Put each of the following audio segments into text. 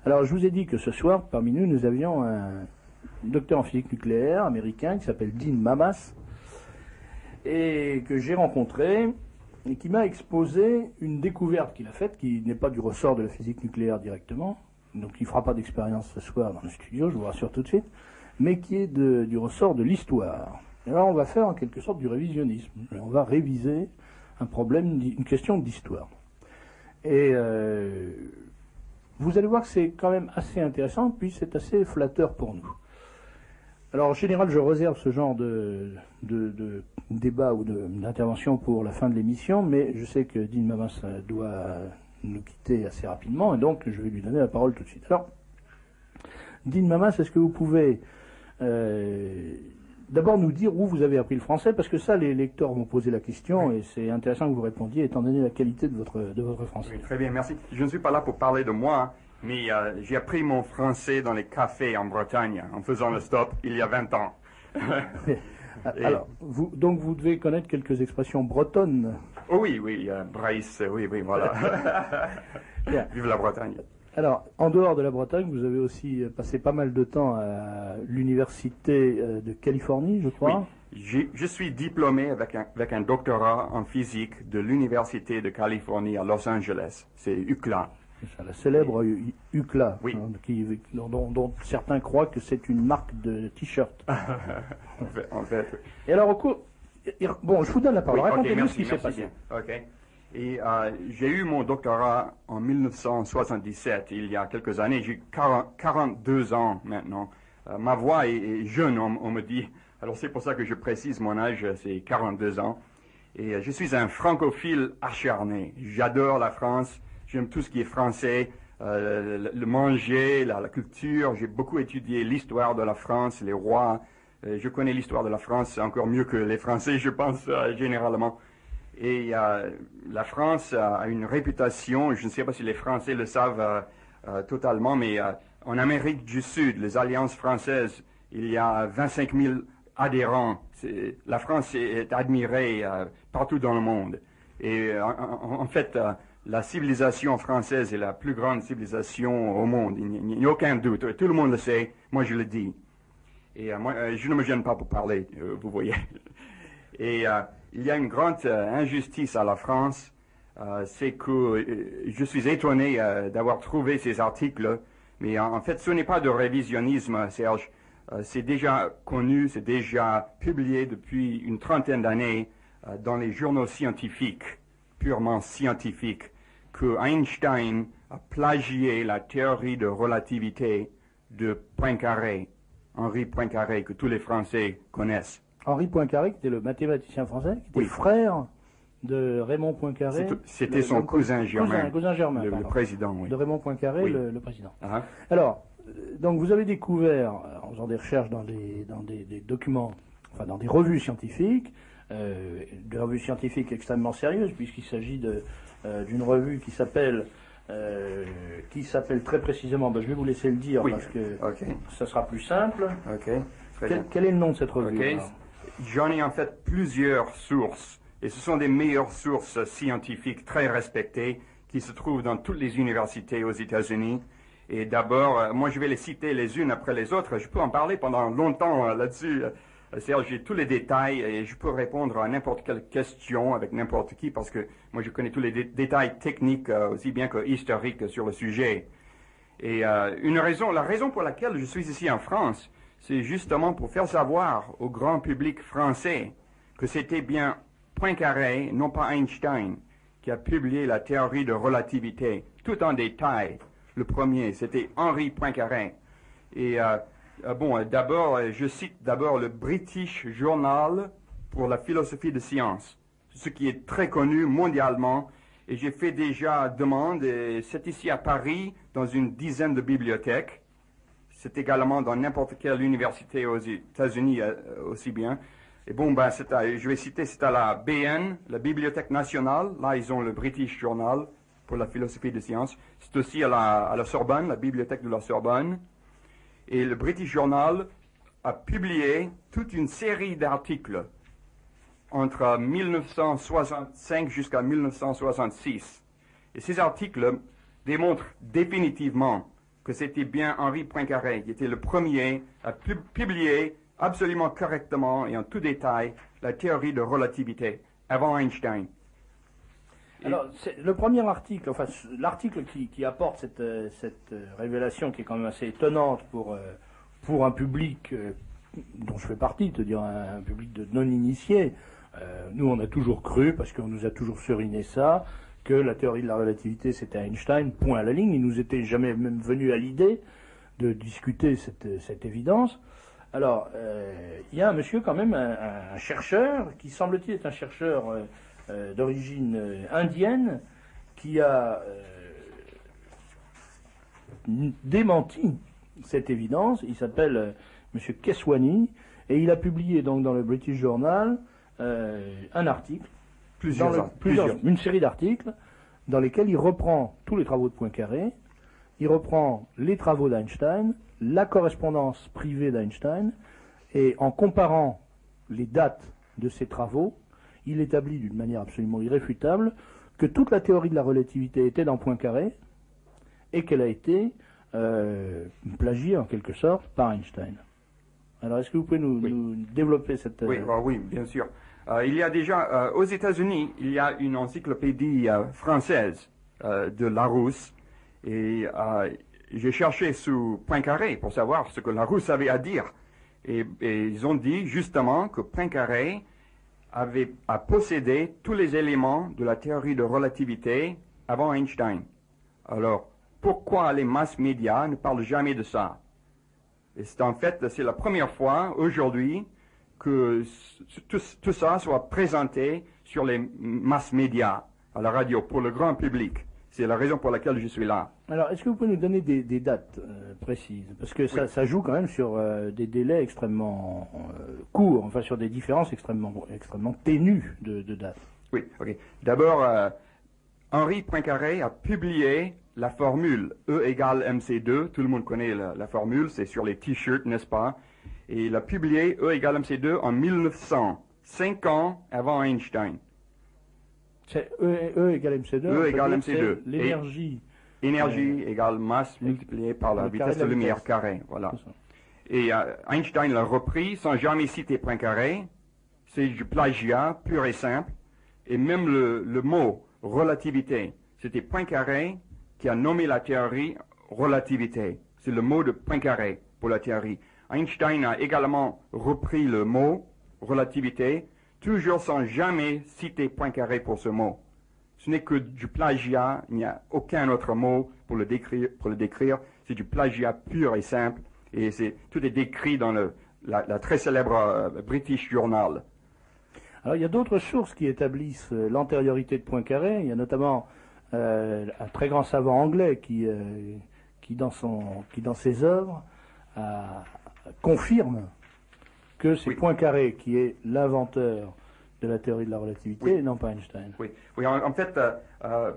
Alors, je vous ai dit que ce soir, parmi nous, nous avions un docteur en physique nucléaire américain qui s'appelle Dean Mamas et que j'ai rencontré et qui m'a exposé une découverte qu'il a faite qui n'est pas du ressort de la physique nucléaire directement, donc il ne fera pas d'expérience ce soir dans le studio, je vous rassure tout de suite, mais qui est du ressort de l'histoire. Et là, on va faire en quelque sorte du révisionnisme. On va réviser un problème, une question d'histoire. Et vous allez voir que c'est quand même assez intéressant, puis c'est assez flatteur pour nous. Alors en général, je réserve ce genre de débat ou d'intervention pour la fin de l'émission, mais je sais que Dean Mamas doit nous quitter assez rapidement, et donc je vais lui donner la parole tout de suite. Alors, Dean Mamas, est-ce que vous pouvez d'abord nous dire où vous avez appris le français, parce que ça, les lecteurs vont poser la question, et c'est intéressant que vous répondiez, étant donné la qualité de votre français. Oui, très bien, merci. Je ne suis pas là pour parler de moi, mais j'ai appris mon français dans les cafés en Bretagne, en faisant le stop, il y a 20 ans. Alors, donc vous devez connaître quelques expressions bretonnes. Oh oui, Bryce, oui, voilà. Vive la Bretagne. Alors, en dehors de la Bretagne, vous avez aussi passé pas mal de temps à l'université de Californie, je crois. Oui, je suis diplômé avec un doctorat en physique de l'université de Californie à Los Angeles. C'est UCLA. C'est ça, la célèbre UCLA, oui. Dont certains croient que c'est une marque de t-shirt. en fait. Et alors, bon, je vous donne la parole. Racontez-nous ce qui s'est passé. Ok. Et j'ai eu mon doctorat en 1977, il y a quelques années. J'ai 42 ans maintenant. Ma voix est jeune, on me dit. Alors c'est pour ça que je précise mon âge, c'est 42 ans. Et je suis un francophile acharné. J'adore la France, j'aime tout ce qui est français, le manger, la culture. J'ai beaucoup étudié l'histoire de la France, les rois. Je connais l'histoire de la France encore mieux que les Français, je pense, généralement. Et la France a une réputation, je ne sais pas si les Français le savent totalement, mais en Amérique du Sud, les alliances françaises, il y a 25 000 adhérents. La France est admirée partout dans le monde. Et en fait, la civilisation française est la plus grande civilisation au monde. Il n'y a aucun doute. Tout le monde le sait. Moi, je le dis. Et moi, je ne me gêne pas pour parler, vous voyez. Et il y a une grande injustice à la France, c'est que je suis étonné d'avoir trouvé ces articles, mais en fait ce n'est pas de révisionnisme, Serge, c'est déjà connu, c'est déjà publié depuis une trentaine d'années dans les journaux scientifiques, purement scientifiques, que Einstein a plagié la théorie de relativité de Poincaré, Henri Poincaré, que tous les Français connaissent. Henri Poincaré, qui était le mathématicien français, qui était frère de Raymond Poincaré. C'était son cousin germain. Cousin germain, le président, oui. De Raymond Poincaré, oui. le président. Alors, donc vous avez découvert, en faisant des recherches dans des documents, enfin dans des revues scientifiques, des revues scientifiques extrêmement sérieuses, puisqu'il s'agit d'une revue qui s'appelle très précisément, je vais vous laisser le dire, parce que ça sera plus simple. Quel est le nom de cette revue? J'en ai en fait plusieurs sources, et ce sont des meilleures sources scientifiques très respectées qui se trouvent dans toutes les universités aux États-Unis. Et d'abord, moi je vais les citer les unes après les autres. Je peux en parler pendant longtemps là-dessus. Serge, j'ai tous les détails et je peux répondre à n'importe quelle question avec n'importe qui parce que moi je connais tous les détails techniques aussi bien que historiques sur le sujet. Et la raison pour laquelle je suis ici en France, c'est justement pour faire savoir au grand public français que c'était bien Poincaré, non pas Einstein, qui a publié la théorie de relativité, tout en détail. Le premier, c'était Henri Poincaré. Et d'abord, je cite d'abord le British Journal pour la philosophie de science, ce qui est très connu mondialement. Et j'ai fait déjà demande, et c'est ici à Paris, dans une dizaine de bibliothèques. C'est également dans n'importe quelle université aux États-Unis aussi bien. Et je vais citer, c'est à la BN, la Bibliothèque nationale. Là, ils ont le British Journal pour la philosophie des sciences. C'est aussi à la Sorbonne, la Bibliothèque de la Sorbonne. Et le British Journal a publié toute une série d'articles entre 1965 jusqu'à 1966. Et ces articles démontrent définitivement que c'était bien Henri Poincaré qui était le premier à publier absolument correctement et en tout détail la théorie de relativité avant Einstein. Alors, le premier article, enfin l'article qui apporte cette révélation qui est quand même assez étonnante pour un public dont je fais partie, c'est-à-dire un public de non-initiés. Nous, on a toujours cru, parce qu'on nous a toujours seriné ça, que la théorie de la relativité, c'était Einstein, point à la ligne. Il nous était jamais même venu à l'idée de discuter cette évidence. Alors, il y a un monsieur quand même, un chercheur, qui semble-t-il est un chercheur d'origine indienne, qui a démenti cette évidence. Il s'appelle monsieur Keswani, et il a publié donc dans le British Journal un article, une série d'articles, dans lesquels il reprend tous les travaux de Poincaré, il reprend les travaux d'Einstein, la correspondance privée d'Einstein, et en comparant les dates de ces travaux, il établit d'une manière absolument irréfutable que toute la théorie de la relativité était dans Poincaré et qu'elle a été plagiée en quelque sorte par Einstein. Alors est-ce que vous pouvez nous développer cette... Oui, bien sûr. Il y a déjà, aux États-Unis, il y a une encyclopédie française de Larousse, et j'ai cherché sous Poincaré pour savoir ce que Larousse avait à dire. Et ils ont dit justement que Poincaré a possédé tous les éléments de la théorie de relativité avant Einstein. Alors, pourquoi les masses médias ne parlent jamais de ça? Et c'est la première fois aujourd'hui que tout ça soit présenté sur les masses médias, à la radio, pour le grand public. C'est la raison pour laquelle je suis là. Alors, est-ce que vous pouvez nous donner des dates précises? Parce que ça joue quand même sur des délais extrêmement courts, enfin sur des différences extrêmement ténues de dates. Oui, ok. D'abord, Henri Poincaré a publié la formule E égale MC2. Tout le monde connaît la formule, c'est sur les t-shirts, n'est-ce pas? Et il a publié E égale MC2 en 1900, 5 ans avant Einstein. C'est E égale MC2. E égale MC2. L'énergie. Énergie égale masse multipliée par la vitesse de lumière carrée. Voilà. Et Einstein l'a repris sans jamais citer Poincaré. C'est du plagiat pur et simple. Et même le mot relativité, c'était Poincaré qui a nommé la théorie relativité. C'est le mot de Poincaré pour la théorie. Einstein a également repris le mot relativité, toujours sans jamais citer Poincaré pour ce mot. Ce n'est que du plagiat, il n'y a aucun autre mot pour le décrire. C'est du plagiat pur et simple, et tout est décrit dans la très célèbre British Journal. Alors il y a d'autres sources qui établissent l'antériorité de Poincaré. Il y a notamment un très grand savant anglais qui dans ses œuvres confirme que c'est Poincaré qui est l'inventeur de la théorie de la relativité et non pas Einstein. Oui, en fait,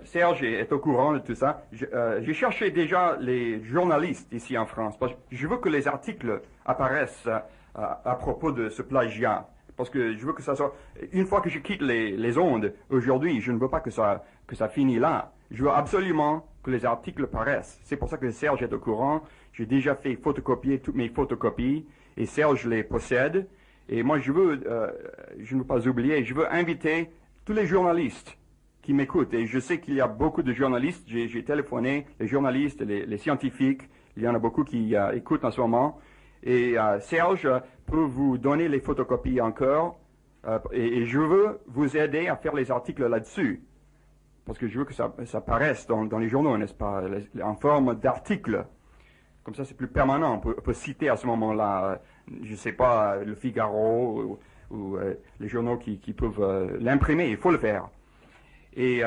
Serge est au courant de tout ça. J'ai cherché déjà les journalistes ici en France, parce que je veux que les articles apparaissent à propos de ce plagiat. Parce que je veux que ça soit... Une fois que je quitte les ondes, aujourd'hui, je ne veux pas que ça finisse là. Je veux absolument que les articles paraissent. C'est pour ça que Serge est au courant. J'ai déjà fait photocopier toutes mes photocopies, et Serge les possède. Et moi, je ne veux pas oublier, je veux inviter tous les journalistes qui m'écoutent. Et je sais qu'il y a beaucoup de journalistes. J'ai téléphoné, les journalistes, les scientifiques. Il y en a beaucoup qui écoutent en ce moment. Et Serge peut vous donner les photocopies encore. Et je veux vous aider à faire les articles là-dessus. Parce que je veux que ça paraisse dans les journaux, n'est-ce pas, en forme d'articles. Comme ça, c'est plus permanent. On peut citer à ce moment-là, je ne sais pas, le Figaro ou les journaux qui peuvent l'imprimer. Il faut le faire. Et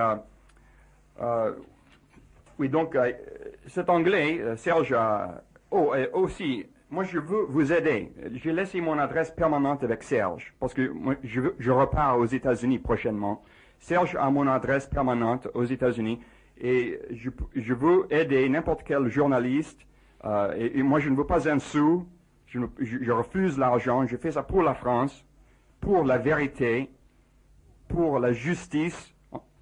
oui, donc, cet anglais, Serge, aussi, moi, je veux vous aider. J'ai laissé mon adresse permanente avec Serge, parce que moi, je repars aux États-Unis prochainement. Serge a mon adresse permanente aux États-Unis, et je veux aider n'importe quel journaliste. Et moi, je ne veux pas un sou. Je refuse l'argent. Je fais ça pour la France, pour la vérité, pour la justice,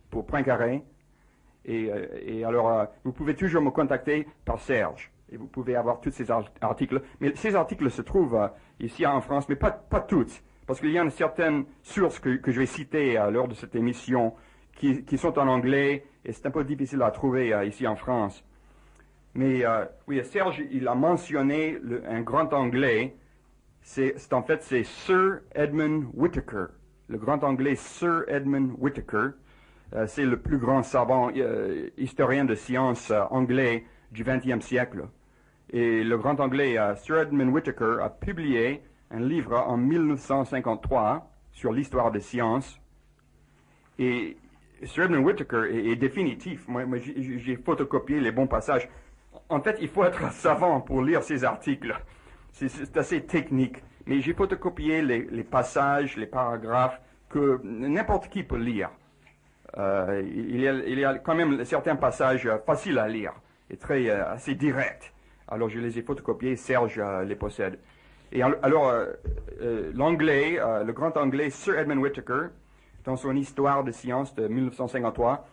pour Poincaré. Et alors, vous pouvez toujours me contacter par Serge. et vous pouvez avoir tous ces articles. Mais ces articles se trouvent ici en France, mais pas toutes, parce qu'il y a certaines sources que je vais citer lors de cette émission qui sont en anglais, et c'est un peu difficile à trouver ici en France. Mais oui, Serge, il a mentionné un grand anglais, en fait c'est Sir Edmund Whittaker, le grand anglais Sir Edmund Whittaker. C'est le plus grand savant historien de sciences anglais du XXe siècle. Et le grand anglais Sir Edmund Whittaker a publié un livre en 1953 sur l'histoire des sciences. Et Sir Edmund Whittaker est définitif. Moi j'ai photocopié les bons passages. En fait, il faut être savant pour lire ces articles. C'est assez technique. Mais j'ai photocopié les passages, les paragraphes que n'importe qui peut lire. Il y a quand même certains passages faciles à lire et assez directs. Alors je les ai photocopiés, Serge les possède. Et alors, l'anglais, le grand anglais Sir Edmund Whittaker, dans son histoire de sciences de 1953,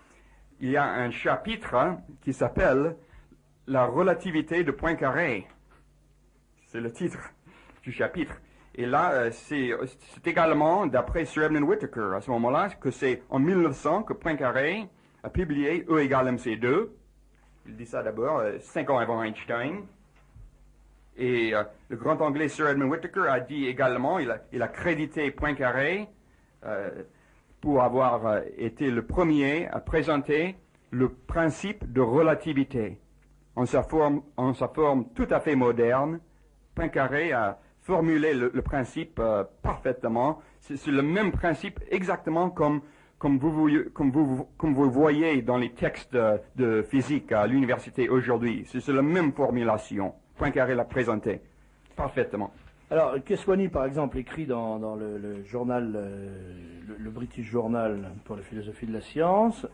il y a un chapitre qui s'appelle « La relativité de Poincaré ». C'est le titre du chapitre. Et là, c'est également, d'après Sir Edmund Whittaker, à ce moment-là, que c'est en 1900 que Poincaré a publié E égale MC2. Il dit ça d'abord 5 ans avant Einstein. Et le grand anglais Sir Edmund Whittaker a dit également, il a crédité Poincaré pour avoir été le premier à présenter le principe de relativité. En sa forme tout à fait moderne, Poincaré a formulé le principe parfaitement. C'est le même principe exactement comme vous voyez dans les textes de physique à l'université aujourd'hui. C'est la même formulation. Poincaré l'a présenté parfaitement. Alors, Keswani, par exemple, écrit dans le journal, le British Journal pour la philosophie de la science,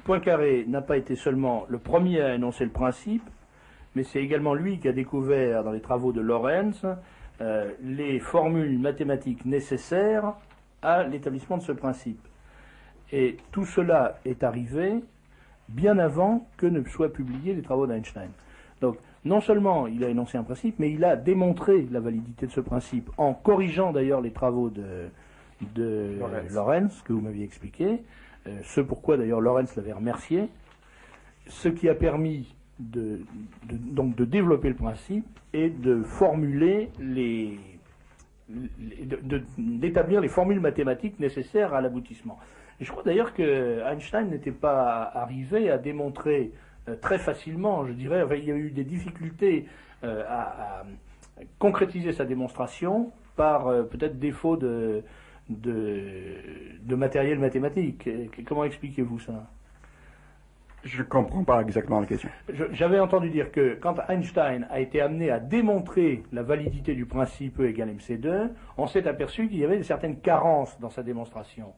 Poincaré n'a pas été seulement le premier à énoncer le principe, mais c'est également lui qui a découvert, dans les travaux de Lorentz, les formules mathématiques nécessaires à l'établissement de ce principe. Et tout cela est arrivé bien avant que ne soient publiés les travaux d'Einstein. Donc, non seulement il a énoncé un principe, mais il a démontré la validité de ce principe, en corrigeant d'ailleurs les travaux de Lorentz, que vous m'aviez expliqué, ce pourquoi d'ailleurs Lorentz l'avait remercié, ce qui a permis donc de développer le principe et de formuler d'établir les formules mathématiques nécessaires à l'aboutissement. Et je crois d'ailleurs que Einstein n'était pas arrivé à démontrer très facilement, je dirais, il y a eu des difficultés à concrétiser sa démonstration par peut-être défaut de matériel mathématique. Comment expliquez-vous ça ? Je ne comprends pas exactement la question. J'avais entendu dire que quand Einstein a été amené à démontrer la validité du principe E égale MC2, on s'est aperçu qu'il y avait certaines carences dans sa démonstration.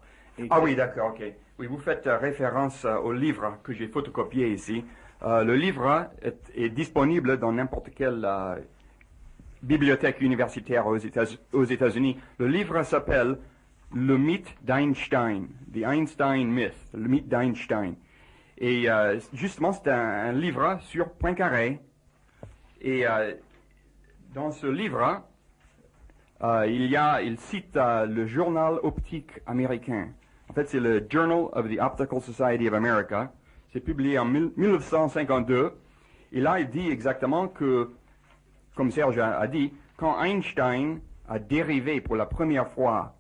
Oui, d'accord, ok. Oui, vous faites référence au livre que j'ai photocopié ici. Le livre est disponible dans n'importe quelle bibliothèque universitaire aux États-Unis. Le livre s'appelle Le mythe d'Einstein, The Einstein Myth, le mythe d'Einstein. Et justement, c'est un livre sur Poincaré. Et dans ce livre, il cite le journal optique américain. En fait, c'est le Journal of the Optical Society of America. C'est publié en 1952. Et là, il dit exactement que, comme Serge a dit, quand Einstein a dérivé pour la première fois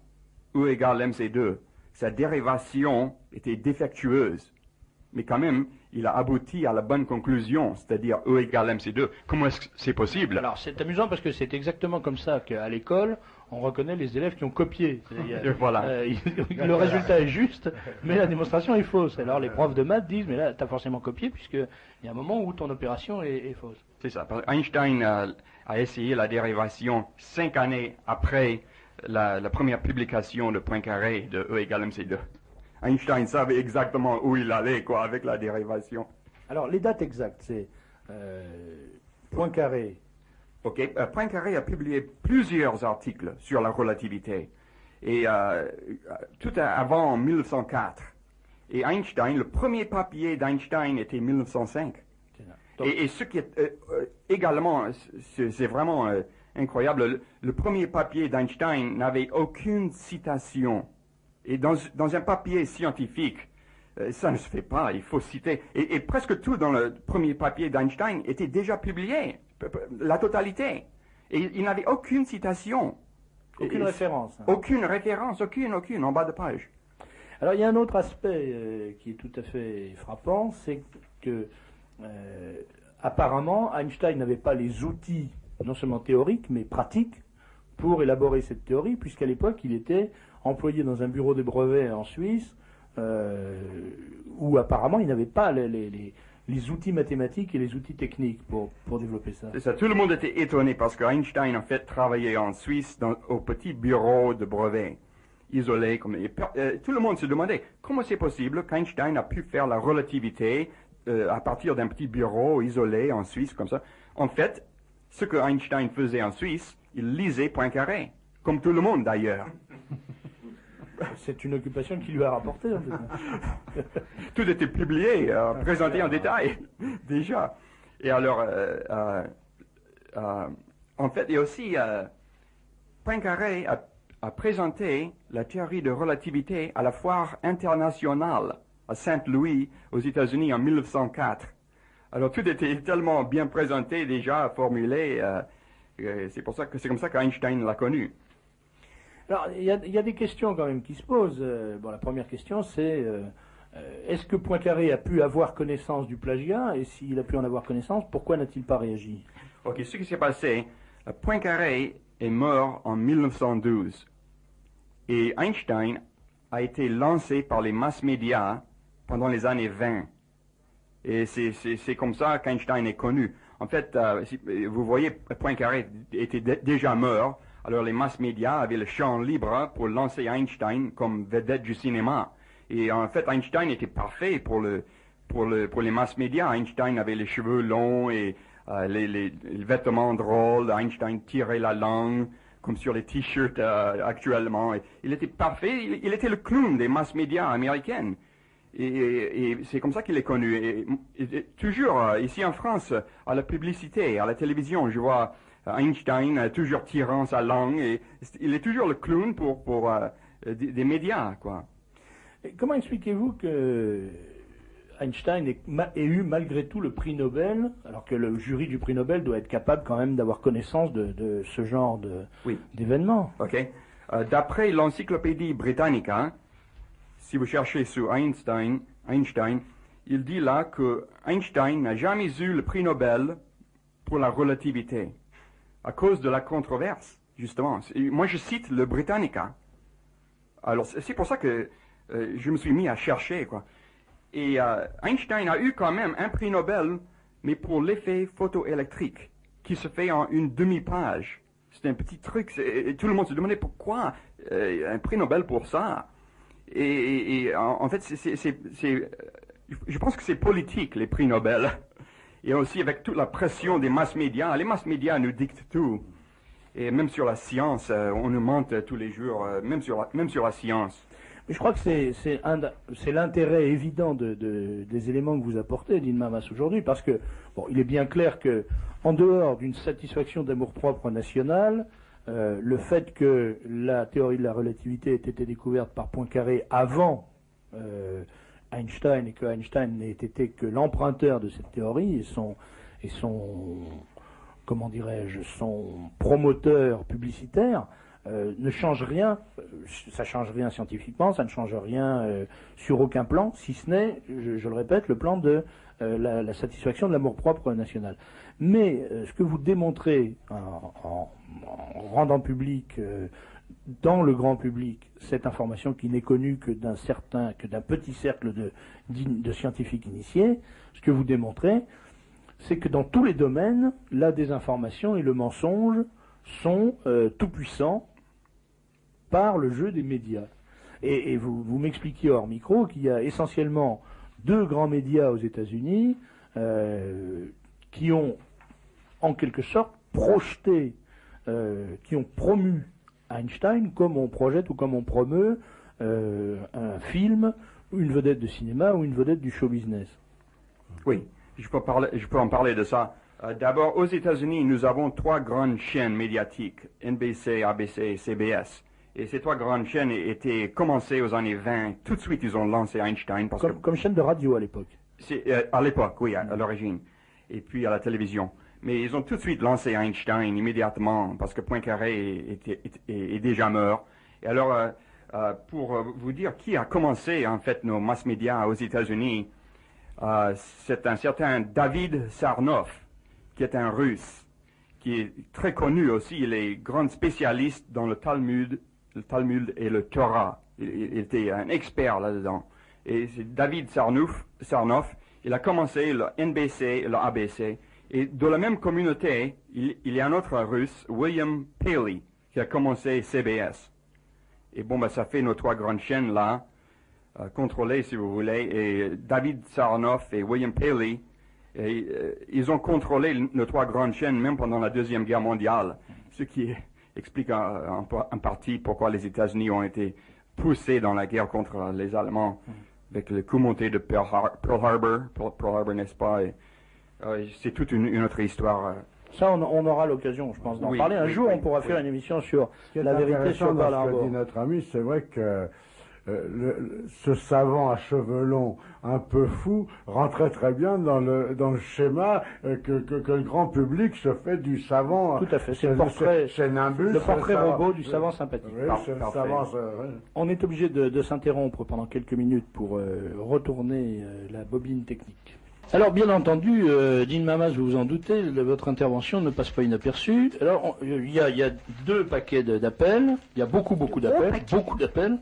E égale MC2, sa dérivation était défectueuse. Mais quand même, il a abouti à la bonne conclusion, c'est-à-dire E égale MC2. Comment est-ce que c'est possible? Alors, c'est amusant parce que c'est exactement comme ça qu'à l'école, on reconnaît les élèves qui ont copié. Voilà. Le résultat est juste, mais la démonstration est fausse. Alors, les profs de maths disent, mais là, tu as forcément copié, puisqu'il y a un moment où ton opération est fausse. C'est ça. Einstein a essayé la dérivation 5 années après la première publication de Poincaré de E égale MC2. Einstein savait exactement où il allait, avec la dérivation. Alors, les dates exactes, c'est Poincaré. Ok, Poincaré a publié plusieurs articles sur la relativité, et tout avant 1904. Et Einstein, le premier papier d'Einstein était 1905. Et ce qui est également, c'est vraiment incroyable, le premier papier d'Einstein n'avait aucune citation. Et dans un papier scientifique, ça ne se fait pas, il faut citer. Et presque tout dans le premier papier d'Einstein était déjà publié, la totalité. Et il n'avait aucune citation. Aucune référence. Hein. Aucune référence, aucune, en bas de page. Alors il y a un autre aspect qui est tout à fait frappant, c'est que apparemment Einstein n'avait pas les outils, non seulement théoriques, mais pratiques, pour élaborer cette théorie, puisqu'à l'époque il était employé dans un bureau des brevets en Suisse, où apparemment il n'avait pas les outils mathématiques et les outils techniques pour développer ça. C'est ça, tout le monde était étonné parce qu'Einstein en fait travaillait en Suisse au petit bureau de brevets, isolé. Tout le monde se demandait comment c'est possible qu'Einstein a pu faire la relativité à partir d'un petit bureau isolé en Suisse comme ça. En fait, ce que Einstein faisait en Suisse, il lisait Poincaré, comme tout le monde d'ailleurs. C'est une occupation qui lui a rapporté. En fait. Tout était publié, présenté en détail, déjà. Et alors, en fait, et aussi, Poincaré a présenté la théorie de relativité à la foire internationale à Saint-Louis, aux États-Unis, en 1904. Alors, tout était tellement bien présenté, déjà formulé, c'est comme ça qu'Einstein l'a connu. Alors, il y a des questions quand même qui se posent. Bon, la première question, c'est est-ce que Poincaré a pu avoir connaissance du plagiat? Et s'il a pu en avoir connaissance, pourquoi n'a-t-il pas réagi? Ok, ce qui s'est passé, Poincaré est mort en 1912. Et Einstein a été lancé par les mass médias pendant les années 20. Et c'est comme ça qu'Einstein est connu. En fait, vous voyez, Poincaré était déjà mort. Alors les mass médias avaient le champ libre pour lancer Einstein comme vedette du cinéma. Et en fait, Einstein était parfait pour les mass médias. Einstein avait les cheveux longs et les vêtements drôles. Einstein tirait la langue, comme sur les t-shirts actuellement. Et il était parfait. Il était le clown des mass médias américaines. Et c'est comme ça qu'il est connu. Et toujours, ici en France, à la publicité, à la télévision, je vois Einstein toujours tirant sa langue, et il est toujours le clown pour des médias, quoi. Et comment expliquez-vous que Einstein ait eu malgré tout le prix Nobel, alors que le jury du prix Nobel doit être capable quand même d'avoir connaissance de ce genre d'événements? Ok. D'après l'encyclopédie Britannica, si vous cherchez sur Einstein, il dit là que Einstein n'a jamais eu le prix Nobel pour la relativité, à cause de la controverse, justement. Moi, je cite le Britannica. Alors, c'est pour ça que je me suis mis à chercher, quoi. Et Einstein a eu quand même un prix Nobel, mais pour l'effet photoélectrique, qui se fait en une demi-page. C'est un petit truc. Tout le monde se demandait pourquoi un prix Nobel pour ça. Et en fait, je pense que c'est politique, les prix Nobel. Et aussi avec toute la pression des mass médias. Les mass médias nous dictent tout. Et même sur la science, on nous ment tous les jours, même sur la science. Mais je crois que c'est l'intérêt évident des éléments que vous apportez, Dean Mamas, aujourd'hui, parce que, bon, il est bien clair que, en dehors d'une satisfaction d'amour-propre national, le fait que la théorie de la relativité ait été découverte par Poincaré avant Einstein, et que Einstein n'ait été que l'emprunteur de cette théorie et son comment dirais-je, son promoteur publicitaire, ne change rien. Ça change rien scientifiquement, ça ne change rien sur aucun plan, si ce n'est, je le répète, le plan de la satisfaction de l'amour-propre national. Mais ce que vous démontrez en rendant public dans le grand public cette information qui n'est connue que d'un petit cercle de scientifiques initiés, ce que vous démontrez, c'est que dans tous les domaines, la désinformation et le mensonge sont tout puissants par le jeu des médias. Et vous m'expliquiez hors micro qu'il y a essentiellement 2 grands médias aux États-Unis qui ont en quelque sorte projeté, qui ont promu Einstein comme on projette ou comme on promeut un film, une vedette de cinéma ou une vedette du show business. Oui, Je peux en parler de ça. D'abord, aux États-Unis, nous avons 3 grandes chaînes médiatiques, NBC, ABC et CBS. Et ces 3 grandes chaînes étaient commencées aux années 20. Tout de suite, ils ont lancé Einstein. Comme chaîne de radio à l'époque. À l'époque, oui, à l'origine. Et puis à la télévision. Mais ils ont tout de suite lancé Einstein immédiatement parce que Poincaré est déjà mort. Et alors, pour vous dire qui a commencé en fait nos mass médias aux États-Unis, c'est un certain David Sarnoff, qui est un Russe, qui est très connu aussi. Il est grand spécialiste dans le Talmud et le Torah. Il était un expert là-dedans. Et c'est David Sarnoff. Il a commencé le NBC et le ABC. Et de la même communauté, il y a un autre Russe, William Paley, qui a commencé CBS. Et bon, ça fait nos 3 grandes chaînes là, contrôlées si vous voulez. Et David Sarnoff et William Paley, ils ont contrôlé nos 3 grandes chaînes même pendant la Deuxième Guerre mondiale. Ce qui explique en partie pourquoi les États-Unis ont été poussés dans la guerre contre les Allemands, avec le coup monté de Pearl Harbor, n'est-ce pas? C'est toute une autre histoire. Ça, on aura l'occasion, je pense, d'en parler. Un jour, on pourra faire une émission sur la vérité sur Pearl Harbor. Ce que dit notre ami, c'est vrai que ce savant à cheveux longs un peu fou rentrait très bien dans le schéma que le grand public se fait du savant. Tout à fait, c'est le portrait robot du savant sympathique. Oui, On est obligé de s'interrompre pendant quelques minutes pour retourner la bobine technique. Alors, bien entendu, Dean Mamas, vous vous en doutez, votre intervention ne passe pas inaperçue. Alors, il y a 2 paquets d'appels, il y a beaucoup d'appels.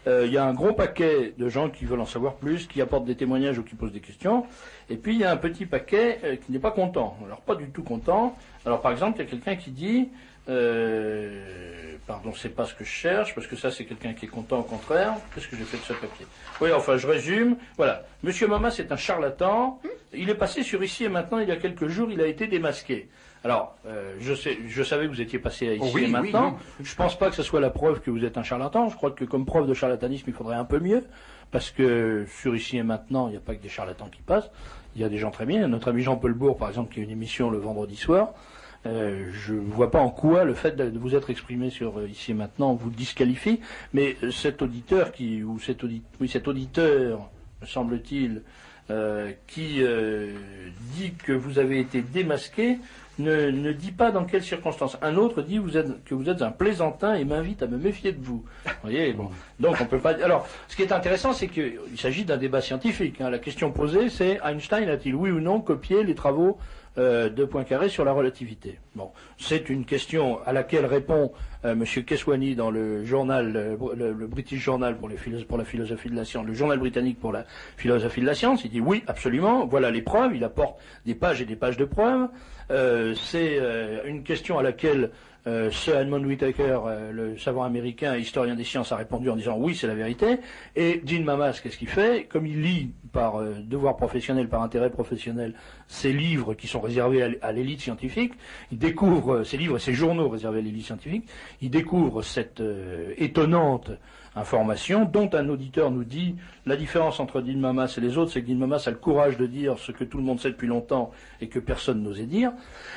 Il y a un gros paquet de gens qui veulent en savoir plus, qui apportent des témoignages ou qui posent des questions. Et puis, il y a un petit paquet qui n'est pas content. Alors, pas du tout content. Alors, par exemple, il y a quelqu'un qui dit... pardon, c'est pas ce que je cherche, parce que ça, c'est quelqu'un qui est content, au contraire. Qu'est-ce que j'ai fait de ce papier? Oui, enfin, je résume. Voilà. Monsieur Mamas, c'est un charlatan. Il est passé sur Ici et Maintenant, il y a quelques jours, il a été démasqué. Alors, je savais que vous étiez passé à Ici et Maintenant. Je pense pas que ce soit la preuve que vous êtes un charlatan. Je crois que comme preuve de charlatanisme, il faudrait un peu mieux. Parce que sur Ici et Maintenant, il n'y a pas que des charlatans qui passent. Il y a des gens très bien. Notre ami Jean-Paul Bourg, par exemple, qui a une émission le vendredi soir. Je ne vois pas en quoi le fait de vous être exprimé sur Ici et Maintenant vous disqualifie, mais cet auditeur cet auditeur, me semble-t-il, qui dit que vous avez été démasqué, ne dit pas dans quelles circonstances. Un autre dit que vous êtes un plaisantin et m'invite à me méfier de vous. Vous voyez, bon. Donc on peut pas. Alors, ce qui est intéressant, c'est qu'il s'agit d'un débat scientifique. La question posée, c'est Einstein a-t-il oui ou non copié les travaux de Poincaré sur la relativité. Bon, c'est une question à laquelle répond Monsieur Keswani dans le journal, le British Journal pour la philosophie de la science, le journal britannique pour la philosophie de la science. Il dit oui, absolument. Voilà les preuves. Il apporte des pages et des pages de preuves. C'est une question à laquelle Sir Edmund Whittaker, le savant américain, historien des sciences, a répondu en disant oui, c'est la vérité. Et Dean Mamas, qu'est-ce qu'il fait? Comme il lit par devoir professionnel, par intérêt professionnel, ces livres qui sont réservés à l'élite scientifique, il découvre ces livres et ces journaux réservés à l'élite scientifique, il découvre cette étonnante information dont un auditeur nous dit la différence entre Dean Mamas et les autres, c'est que Dean Mamas a le courage de dire ce que tout le monde sait depuis longtemps et que personne n'osait dire.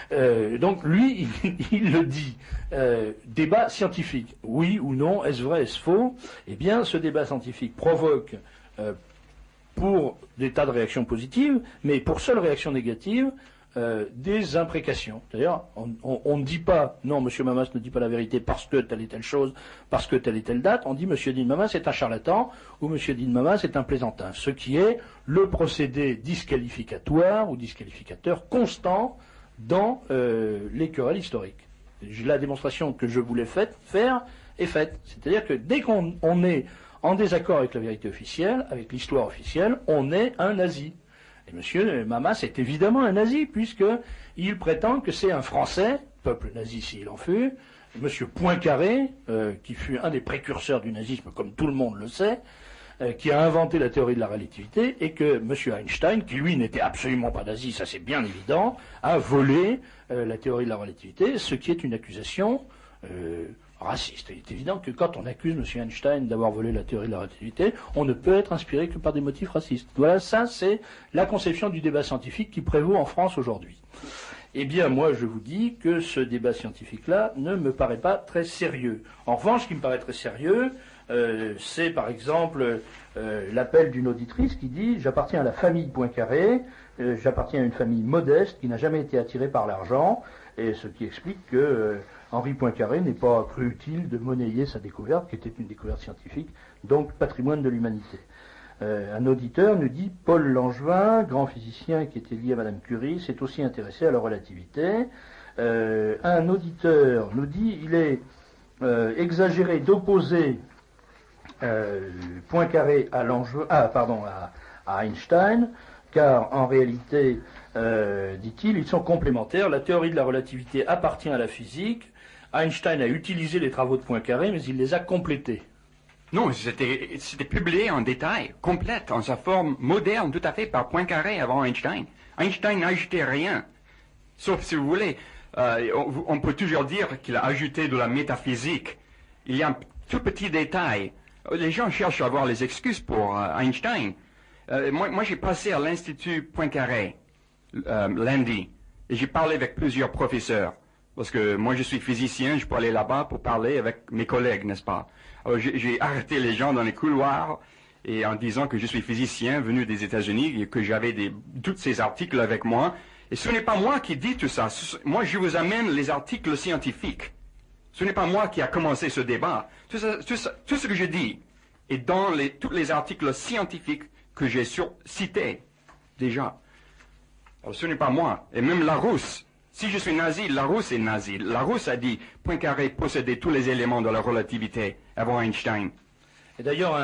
Donc lui, il le dit. Débat scientifique. Oui ou non, est-ce vrai, est-ce faux? Eh bien, ce débat scientifique provoque pour des tas de réactions positives, mais pour seule réaction négative, des imprécations. C'est-à-dire, on ne dit pas, non, Monsieur Mamas ne dit pas la vérité parce que telle et telle chose, parce que telle et telle date. On dit Monsieur Dean Mamas est un charlatan ou Monsieur Dean Mamas est un plaisantin. Ce qui est le procédé disqualificatoire ou disqualificateur constant dans les querelles historiques. La démonstration que je voulais faire est faite. C'est-à-dire que dès qu'on est en désaccord avec la vérité officielle, avec l'histoire officielle, on est un nazi. Et Monsieur Mamas est évidemment un nazi, puisqu'il prétend que c'est un Français, peuple nazi s'il en fut, Monsieur Poincaré, qui fut un des précurseurs du nazisme, comme tout le monde le sait, qui a inventé la théorie de la relativité, et que Monsieur Einstein, qui lui n'était absolument pas nazi, ça c'est bien évident, a volé la théorie de la relativité, ce qui est une accusation raciste. Il est évident que quand on accuse M. Einstein d'avoir volé la théorie de la relativité, on ne peut être inspiré que par des motifs racistes. Voilà, ça c'est la conception du débat scientifique qui prévaut en France aujourd'hui. Eh bien, moi, je vous dis que ce débat scientifique-là ne me paraît pas très sérieux. En revanche, ce qui me paraît très sérieux, c'est par exemple l'appel d'une auditrice qui dit « J'appartiens à la famille Poincaré, j'appartiens à une famille modeste qui n'a jamais été attirée par l'argent », et ce qui explique que Henri Poincaré n'est pas cru utile de monnayer sa découverte, qui était une découverte scientifique, donc patrimoine de l'humanité. Un auditeur nous dit « Paul Langevin, grand physicien qui était lié à Madame Curie, s'est aussi intéressé à la relativité. » Un auditeur nous dit « Il est exagéré d'opposer Poincaré à Einstein, car en réalité, dit-il, ils sont complémentaires. La théorie de la relativité appartient à la physique. Einstein a utilisé les travaux de Poincaré, mais il les a complétés. » Non, c'était publié en détail, complète, en sa forme moderne, tout à fait, par Poincaré avant Einstein. Einstein n'ajoutait rien. Sauf, si vous voulez, on peut toujours dire qu'il a ajouté de la métaphysique. Il y a un tout petit détail. Les gens cherchent à avoir les excuses pour Einstein. Moi j'ai passé à l'Institut Poincaré, lundi, et j'ai parlé avec plusieurs professeurs. Parce que moi je suis physicien, je peux aller là-bas pour parler avec mes collègues, n'est-ce pas? Alors, j'ai arrêté les gens dans les couloirs et en disant que je suis physicien venu des États-Unis et que j'avais tous ces articles avec moi. Et ce n'est pas moi qui dis tout ça. Moi, je vous amène les articles scientifiques. Ce n'est pas moi qui a commencé ce débat. Tout ce que je dis est dans tous les articles scientifiques que j'ai cités déjà. Alors, ce n'est pas moi. Et même Larousse. Si je suis nazi, Larousse est nazi. Larousse a dit Poincaré possédait tous les éléments de la relativité avant Einstein. Et d'ailleurs,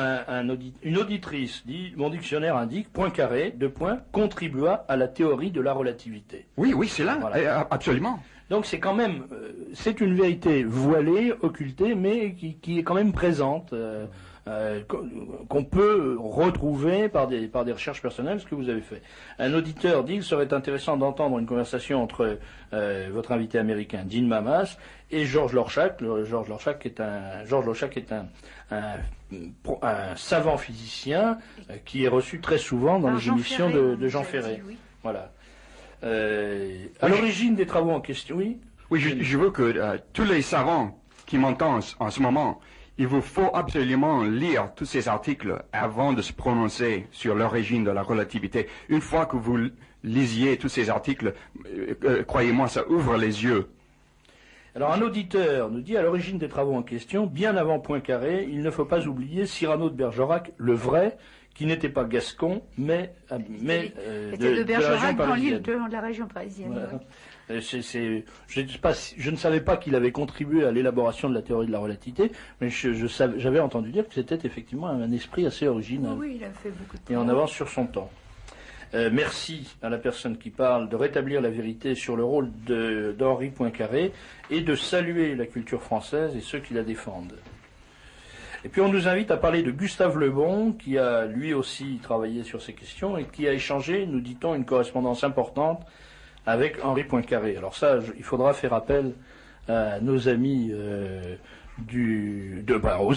une auditrice dit « Mon dictionnaire indique Poincaré, contribua à la théorie de la relativité. » Oui, c'est là, voilà. Absolument. Donc c'est quand même, c'est une vérité voilée, occultée, mais qui est quand même présente, qu'on peut retrouver par des recherches personnelles, ce que vous avez fait. Un auditeur dit qu'il serait intéressant d'entendre une conversation entre votre invité américain, Dean Mamas, et Georges Lorchac. Georges Lorchac est un savant physicien qui est reçu très souvent dans les émissions de Jean Ferré. Oui. Voilà. À l'origine des travaux en question, oui. Oui, je veux que tous les savants qui m'entendent en ce moment, il vous faut absolument lire tous ces articles avant de se prononcer sur l'origine de la relativité. Une fois que vous lisiez tous ces articles, croyez-moi, ça ouvre les yeux. Alors un auditeur nous dit, à l'origine des travaux en question, bien avant Poincaré, il ne faut pas oublier Cyrano de Bergerac, le vrai, qui n'était pas gascon, mais de Bergerac dans l'île de la région parisienne. Voilà. Ouais. Je ne savais pas qu'il avait contribué à l'élaboration de la théorie de la relativité, mais j'avais entendu dire que c'était effectivement un esprit assez original. Oui, il a fait beaucoup de et en avance sur son temps. Merci à la personne qui parle de rétablir la vérité sur le rôle d'Henri Poincaré et de saluer la culture française et ceux qui la défendent. Et puis on nous invite à parler de Gustave Le Bon, qui a lui aussi travaillé sur ces questions et qui a échangé, nous dit-on, une correspondance importante avec Henri Poincaré. Alors ça, il faudra faire appel à nos amis aux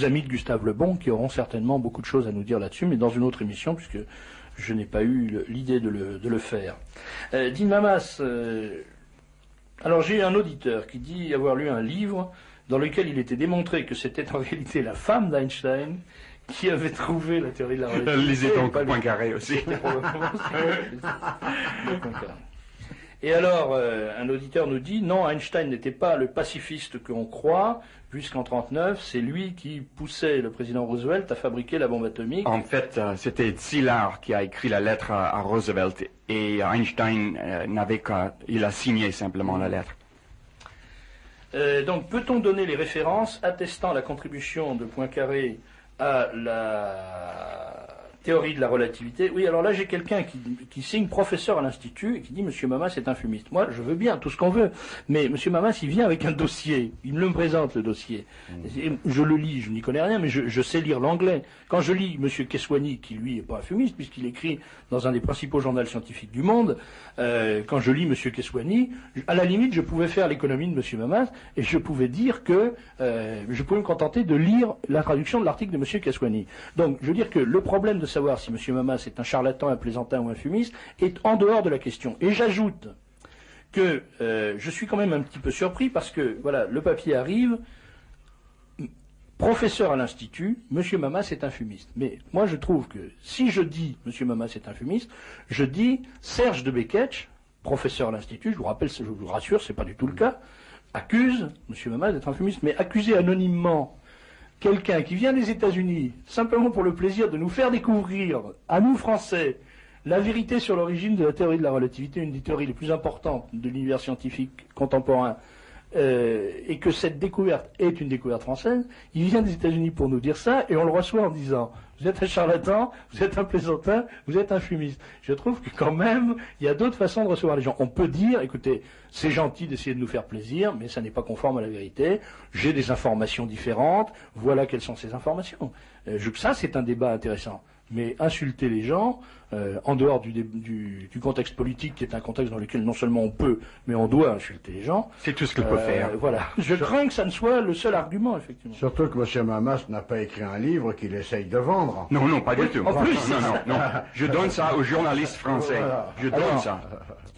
amis de Gustave Le Bon, qui auront certainement beaucoup de choses à nous dire là-dessus, mais dans une autre émission, puisque je n'ai pas eu l'idée de le faire. Dean Mamas, alors j'ai eu un auditeur qui dit avoir lu un livre dans lequel il était démontré que c'était en réalité la femme d'Einstein qui avait trouvé la théorie de la relativité. Lisez donc Poincaré aussi. Et alors, un auditeur nous dit, non, Einstein n'était pas le pacifiste que l'on croit, puisqu'en 1939, c'est lui qui poussait le président Roosevelt à fabriquer la bombe atomique. En fait, c'était Szilard qui a écrit la lettre à Roosevelt, et Einstein il a signé simplement la lettre. Donc, peut-on donner les références attestant la contribution de Poincaré à la Théorie de la relativité. Oui, alors là, j'ai quelqu'un qui signe professeur à l'Institut et qui dit Monsieur Mamas est un fumiste. Moi, je veux bien, tout ce qu'on veut. Mais Monsieur Mamas, il vient avec un dossier. Il me présente, le dossier. Je le lis, je n'y connais rien, mais je sais lire l'anglais. Quand je lis Monsieur Keswani, qui lui est pas un fumiste, puisqu'il écrit dans un des principaux journaux scientifiques du monde, quand je lis Monsieur Keswani, à la limite, je pouvais faire l'économie de Monsieur Mamas et je pouvais dire que je pouvais me contenter de lire la traduction de l'article de Monsieur Keswani. Donc, je veux dire que le problème de savoir si M. Mamas est un charlatan, un plaisantin ou un fumiste est en dehors de la question. Et j'ajoute que je suis quand même un petit peu surpris parce que, voilà, le papier arrive, professeur à l'Institut, M. Mamas est un fumiste. Mais moi, je trouve que si je dis M. Mamas est un fumiste, je dis Serge de Beketch, professeur à l'Institut, je vous rappelle, je vous rassure, c'est pas du tout le cas, accuse M. Mamas d'être un fumiste, mais accuser anonymement quelqu'un qui vient des États-Unis, simplement pour le plaisir de nous faire découvrir, à nous Français, la vérité sur l'origine de la théorie de la relativité, une des théories les plus importantes de l'univers scientifique contemporain, et que cette découverte est une découverte française, il vient des États-Unis pour nous dire ça, et on le reçoit en disant « Vous êtes un charlatan, vous êtes un plaisantin, vous êtes un fumiste ». Je trouve que quand même, il y a d'autres façons de recevoir les gens. On peut dire « Écoutez, c'est gentil d'essayer de nous faire plaisir, mais ça n'est pas conforme à la vérité. J'ai des informations différentes, voilà quelles sont ces informations ». Ça, c'est un débat intéressant. Mais insulter les gens, en dehors du contexte politique, qui est un contexte dans lequel non seulement on peut, mais on doit insulter les gens. C'est tout ce qu'il peut faire. Voilà. Je crains que ça ne soit le seul argument, effectivement. Surtout que M. Mamas n'a pas écrit un livre qu'il essaye de vendre. Non, non, pas du tout. En plus, non. Je donne ça aux journalistes français. Voilà. Je donne ça.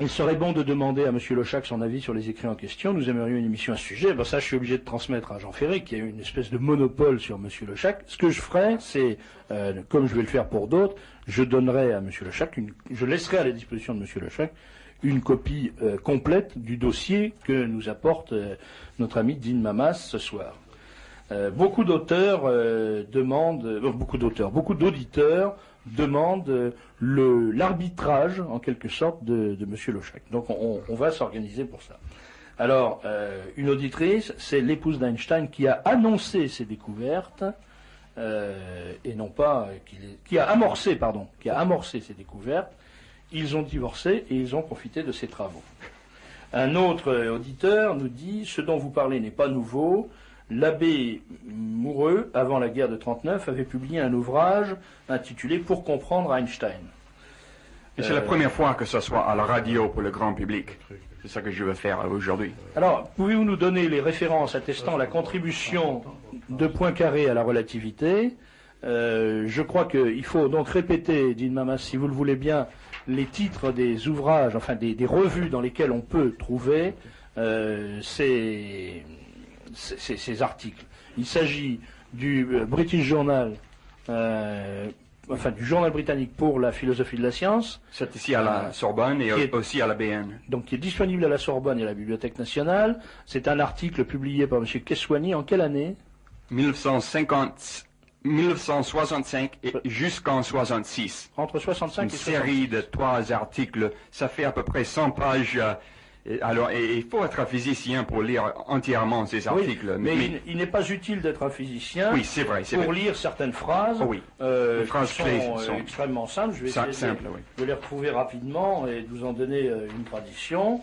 Il serait bon de demander à M. Lechac son avis sur les écrits en question. Nous aimerions une émission à ce sujet. Ben ça, je suis obligé de transmettre à Jean Ferré, qui a une espèce de monopole sur M. Lechac. Ce que je ferai, c'est, comme je vais le faire pour d'autres, je donnerai à M. Lechac, je laisserai à la disposition de M. Lechac une copie complète du dossier que nous apporte notre ami Dean Mamas ce soir. Beaucoup d'auditeurs demandent l'arbitrage, en quelque sorte, de M. Lechac. Donc on va s'organiser pour ça. Alors, une auditrice, c'est l'épouse d'Einstein qui a annoncé ses découvertes, et non pas qui a amorcé ses découvertes. Ils ont divorcé et ils ont profité de ses travaux. Un autre auditeur nous dit « Ce dont vous parlez n'est pas nouveau. L'abbé Moureux, avant la guerre de 1939, avait publié un ouvrage intitulé « Pour comprendre Einstein ». Et c'est la première fois que ce soit à la radio pour le grand public. C'est ça que je veux faire aujourd'hui. Alors, pouvez-vous nous donner les références attestant la contribution de Poincaré à la relativité? Je crois qu'il faut donc répéter, Dean Mamas, si vous le voulez bien, les titres des ouvrages, enfin des revues dans lesquelles on peut trouver ces articles. Il s'agit du British Journal, du journal britannique pour la philosophie de la science. C'est ici à la Sorbonne et aussi à la BN. Donc qui est disponible à la Sorbonne et à la Bibliothèque nationale. C'est un article publié par M. Keswani en quelle année? 1965 et jusqu'en 66. Entre 65 et 66. Une série de 3 articles. Ça fait à peu près 100 pages. Alors, il faut être un physicien pour lire entièrement ces articles. Oui, mais il n'est pas utile d'être un physicien pour lire certaines phrases. Les phrases qui sont extrêmement simples. Je vais essayer de les retrouver rapidement et de vous en donner une traduction.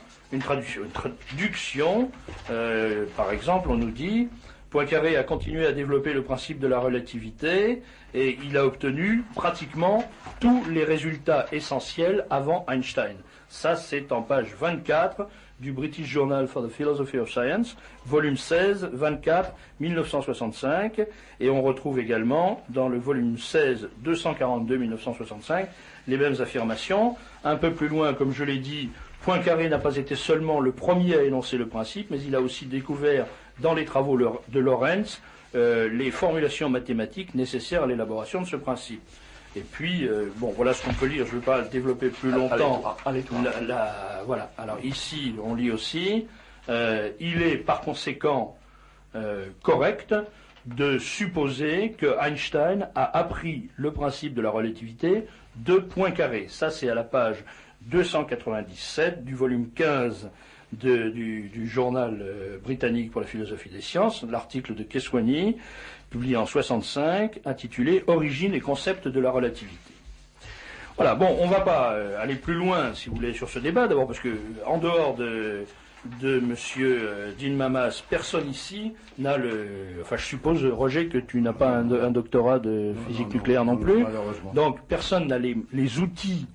Par exemple, on nous dit Poincaré a continué à développer le principe de la relativité et il a obtenu pratiquement tous les résultats essentiels avant Einstein. Ça, c'est en page 24 du British Journal for the Philosophy of Science, volume 16, 24, 1965. Et on retrouve également, dans le volume 16, 242, 1965, les mêmes affirmations. Un peu plus loin, comme je l'ai dit, Poincaré n'a pas été seulement le premier à énoncer le principe, mais il a aussi découvert, dans les travaux de Lorentz, les formulations mathématiques nécessaires à l'élaboration de ce principe. Et puis, voilà ce qu'on peut lire, je ne vais pas le développer plus longtemps. Voilà. Alors ici, on lit aussi, il est par conséquent correct de supposer que Einstein a appris le principe de la relativité de Poincaré. Ça, c'est à la page 297 du volume 15 du journal britannique pour la philosophie des sciences, l'article de Keswani, publié en 65, intitulé « Origine et concept de la relativité ». Voilà, bon, on va pas aller plus loin, si vous voulez, sur ce débat, d'abord parce que, en dehors de monsieur Dean Mamas, personne ici n'a enfin, je suppose, Roger, que tu n'as pas un doctorat de physique nucléaire non plus. Malheureusement. Donc, personne n'a les outils,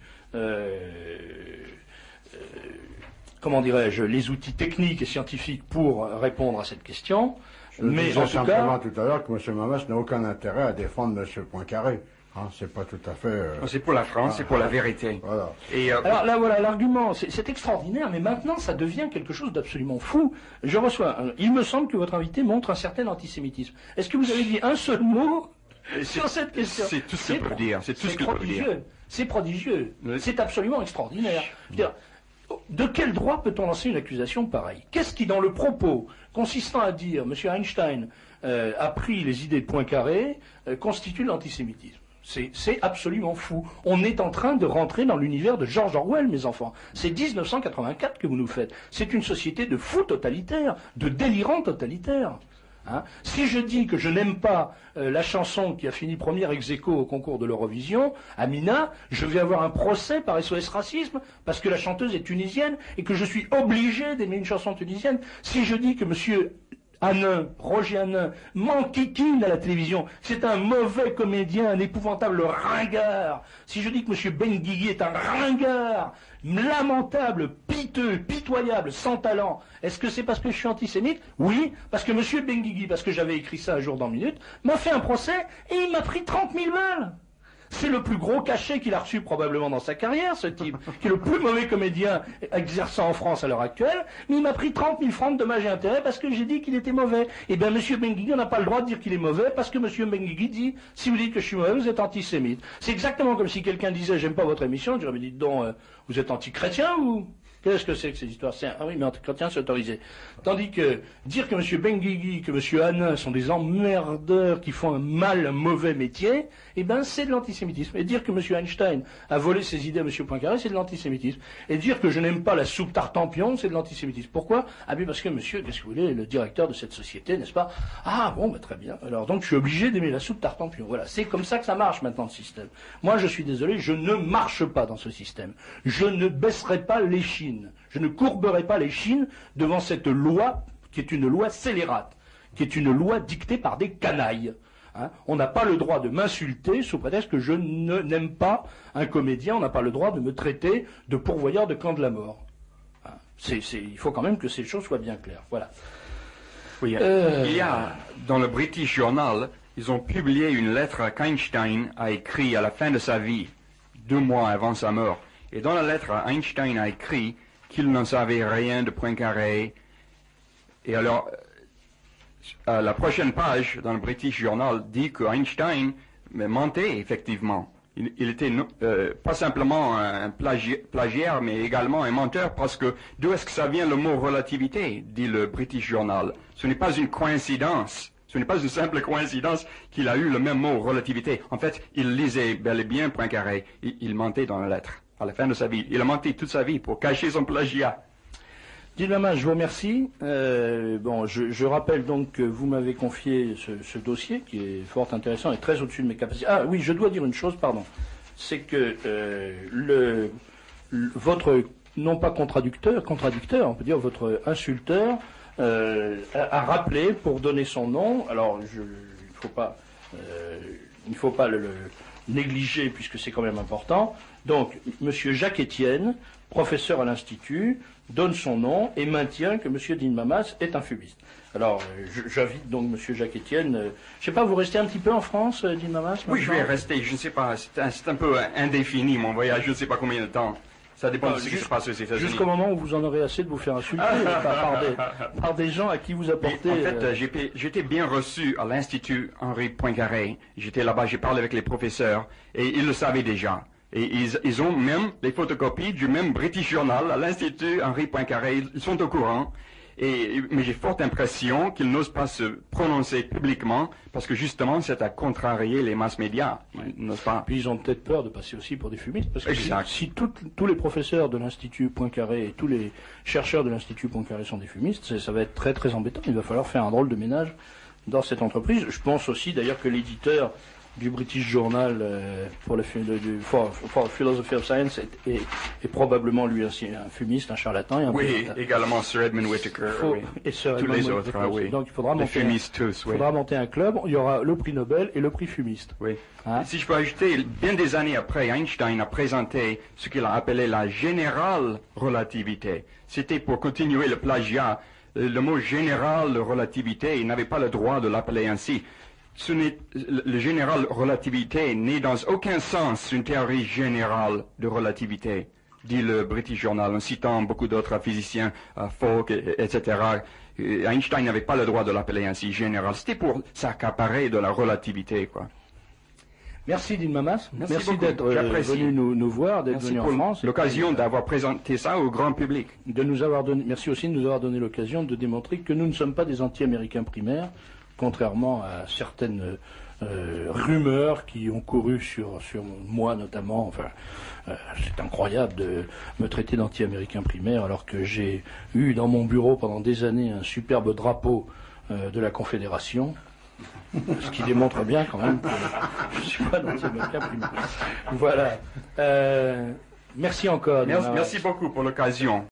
comment dirais-je, les outils techniques et scientifiques pour répondre à cette question. Mais en simplement tout à l'heure que M. Mamas n'a aucun intérêt à défendre M. Poincaré. Hein, c'est pas tout à fait. C'est pour la France, c'est pour la vérité. Voilà. Et alors là, voilà, l'argument, c'est extraordinaire, mais maintenant, ça devient quelque chose d'absolument fou. Je reçois. Il me semble que votre invité montre un certain antisémitisme. Est-ce que vous avez dit un seul mot sur cette question? C'est tout ce que je peux dire. C'est tout ce que je peux dire. C'est prodigieux. Oui. C'est absolument extraordinaire. Je veux dire, de quel droit peut-on lancer une accusation pareille? Qu'est-ce qui, dans le propos consistant à dire M. Einstein a pris les idées de Poincaré, constitue l'antisémitisme? C'est absolument fou. On est en train de rentrer dans l'univers de George Orwell, mes enfants. C'est 1984 que vous nous faites. C'est une société de fous totalitaires, de délirants totalitaires. Hein? Si je dis que je n'aime pas la chanson qui a fini première ex aequo au concours de l'Eurovision, Amina, je vais avoir un procès par SOS Racisme parce que la chanteuse est tunisienne et que je suis obligé d'aimer une chanson tunisienne. Si je dis que monsieur Hanin, Roger Hanin, m'enquiquine à la télévision, c'est un mauvais comédien, un épouvantable ringard. Si je dis que M. Benguigui est un ringard, lamentable, piteux, pitoyable, sans talent, est-ce que c'est parce que je suis antisémite? Oui, parce que M. Benguigui, parce que j'avais écrit ça un jour dans Minute, m'a fait un procès et il m'a pris 30 000 balles. C'est le plus gros cachet qu'il a reçu probablement dans sa carrière, ce type, qui est le plus mauvais comédien exerçant en France à l'heure actuelle, mais il m'a pris 30 000 francs de dommages et intérêts parce que j'ai dit qu'il était mauvais. Eh bien, M. Benguigui, on n'a pas le droit de dire qu'il est mauvais parce que M. Benguigui dit, si vous dites que je suis mauvais, vous êtes antisémite. C'est exactement comme si quelqu'un disait, j'aime pas votre émission, je dirais, mais dites donc, vous êtes anti-chrétien ou... Qu'est-ce que c'est que ces histoires? Ah oui, mais anti-chrétien, c'est autorisé. Tandis que dire que M. Benguigui, que M. Hanin sont des emmerdeurs qui font un mauvais métier, eh ben c'est de l'antisémitisme. Et dire que M. Einstein a volé ses idées à M. Poincaré, c'est de l'antisémitisme. Et dire que je n'aime pas la soupe Tartampion, c'est de l'antisémitisme. Pourquoi? Ah bien parce que monsieur, qu'est-ce que vous voulez, est le directeur de cette société, n'est-ce pas? Ah bon, bah, très bien. Alors donc je suis obligé d'aimer la soupe Tartampion. Voilà, c'est comme ça que ça marche maintenant le système. Moi je suis désolé, je ne marche pas dans ce système. Je ne baisserai pas l'échine. Je ne courberai pas les chines devant cette loi qui est une loi scélérate, qui est une loi dictée par des canailles. Hein, on n'a pas le droit de m'insulter sous prétexte que je n'aime pas un comédien, on n'a pas le droit de me traiter de pourvoyeur de camp de la mort. Hein, il faut quand même que ces choses soient bien claires. Voilà. Oui, il y a, dans le British Journal, ils ont publié une lettre qu'Einstein a écrite à la fin de sa vie, 2 mois avant sa mort. Et dans la lettre, Einstein a écrit qu'il n'en savait rien de Poincaré. Et alors, la prochaine page dans le British Journal dit que Einstein mentait effectivement. Il était pas simplement un plagiaire, mais également un menteur, parce que d'où est-ce que ça vient le mot relativité, dit le British Journal. Ce n'est pas une coïncidence. Ce n'est pas une simple coïncidence qu'il a eu le même mot relativité. En fait, il lisait bel et bien Poincaré. Il mentait dans la lettre. À la fin de sa vie. Il a menti toute sa vie pour cacher son plagiat. Dean Mamas, je vous remercie. Bon, je rappelle donc que vous m'avez confié ce dossier qui est fort intéressant et très au-dessus de mes capacités. Ah oui, je dois dire une chose, pardon. C'est que votre, non pas contradicteur, on peut dire votre insulteur, a rappelé pour donner son nom. Alors, il ne faut pas le négliger puisque c'est quand même important. Donc, M. Jacques Étienne, professeur à l'Institut, donne son nom et maintient que M. Dean Mamas est un fumiste. Alors, j'invite donc M. Jacques Étienne. Je ne sais pas, vous restez un petit peu en France, Dean Mamas? Oui, je vais rester, je ne sais pas, c'est un peu indéfini mon voyage, je ne sais pas combien de temps. Ça dépend de ce qui se passe aux États-Unis. Jusqu'au moment où vous en aurez assez de vous faire insulter par des gens à qui vous apportez... En fait, j'étais bien reçu à l'Institut Henri Poincaré. J'étais là-bas, j'ai parlé avec les professeurs, et ils le savaient déjà. Et ils ont même les photocopies du même British Journal à l'Institut Henri Poincaré. Ils sont au courant. Mais j'ai forte impression qu'ils n'osent pas se prononcer publiquement parce que justement c'est à contrarier les masses médias. Ils n'osent pas. Puis ils ont peut-être peur de passer aussi pour des fumistes parce que si tous les professeurs de l'Institut Poincaré et tous les chercheurs de l'Institut Poincaré sont des fumistes, ça va être très très embêtant. Il va falloir faire un drôle de ménage dans cette entreprise. Je pense aussi d'ailleurs que l'éditeur du British Journal pour Philosophy of Science est probablement lui aussi un fumiste, un charlatan. Et un également Sir Edmund Whittaker. Et Sir tous Edmund les autres, Donc il faudra monter un club. Il y aura le prix Nobel et le prix fumiste. Oui. Hein? Si je peux ajouter, bien des années après, Einstein a présenté ce qu'il a appelé la générale relativité. C'était pour continuer le plagiat. Le mot général relativité, il n'avait pas le droit de l'appeler ainsi. Le général relativité n'est dans aucun sens une théorie générale de relativité, dit le British Journal, en citant beaucoup d'autres physiciens, Fock, etc. Einstein n'avait pas le droit de l'appeler ainsi général. C'était pour s'accaparer de la relativité, quoi. Merci Dean Mamas. Merci d'être venu nous voir, d'être venu en France. L'occasion d'avoir présenté ça au grand public. Merci aussi de nous avoir donné l'occasion de démontrer que nous ne sommes pas des anti-américains primaires, contrairement à certaines rumeurs qui ont couru sur moi notamment. Enfin, c'est incroyable de me traiter d'anti-américain primaire alors que j'ai eu dans mon bureau pendant des années un superbe drapeau de la Confédération. Ce qui démontre bien quand même que je ne suis pas d'anti-américain primaire. Voilà. Merci encore. Merci beaucoup pour l'occasion.